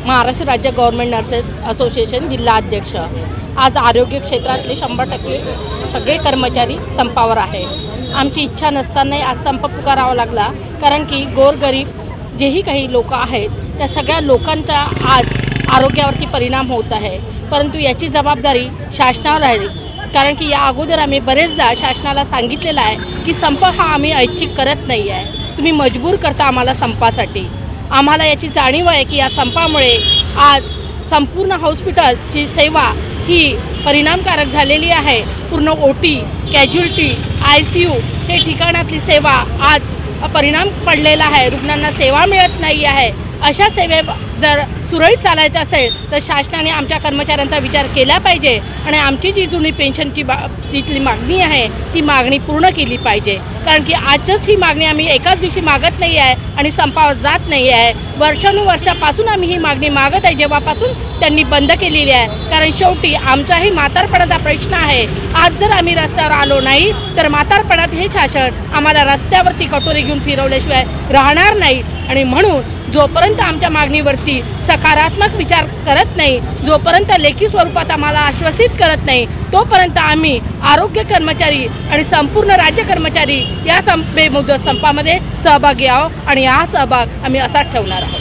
महाराष्ट्र राज्य government nurses association जिल्हा अध्यक्ष। आज आरोग्य क्षेत्रातले 100% सगळे कर्मचारी संपावर आहे। आमची इच्छा नसतानाही आज संप पुकारावा लागला, कारण की गोरगरीब जेही काही लोक आहेत त्या सगळ्या लोकांचा आज आरोग्यावरती परिणाम होत आहे। परंतु याची जबाबदारी शासनावर आहे, कारण की या अगोदर आम्ही बरेचदा शासनाला सांगितलेलं आहे की संप हा आम्ही ऐच्छिक करत नाही आहे, तुम्ही मजबूर करता आम्हाला संपासाठी। आम्हाला याची जाणीव आहे की या संपामुळे आज संपूर्ण हॉस्पिटलची सेवा ही परिणामकारक झालेली आहे। पूर्ण ओटी, कॅज्युअल्टी, ICU हे ठिकाणातली सेवा आज परिणाम पडलेला आहे। रुग्णांना सेवा मिळत नाही आहे। अशा सेवे जर सुरळीत चालायचं असेल तर शासनाने आमच्या कर्मचाऱ्यांचा विचार केला पाहिजे आणि आमची जी जुनी पेन्शनची तिथली मागणी आहे ती मागणी पूर्ण केली पाहिजे। कारण की आजच ही मागणी आम्ही एकाच दिवशी मागत नाही आहे आणि संपावर जात नाही आहे। वर्षानुवर्षापासून आम्ही ही मागणी मागत आहे, जेव्हापासून त्यांनी बंद केलेली आहे। कारण शेवटी आमचाही म्हातारपणाचा प्रश्न आहे। आज जर आम्ही रस्त्यावर आलो नाही तर म्हातारपणात हे शासन आम्हाला रस्त्यावरती कटोरे घेऊन फिरवल्याशिवाय राहणार नाही। आणि म्हणून जोपर्यंत आमच्या मागणीवरती सकारात्मक विचार करत नाही, जोपर्यंत लेखी स्वरूपात आम्हाला आश्वासित करत नाही, तोपर्यंत आम्ही आरोग्य कर्मचारी आणि संपूर्ण राज्य कर्मचारी या बेमुदत संपामध्ये सहभागी आहोत आणि हा सहभाग आम्ही असाच ठेवणार आहोत।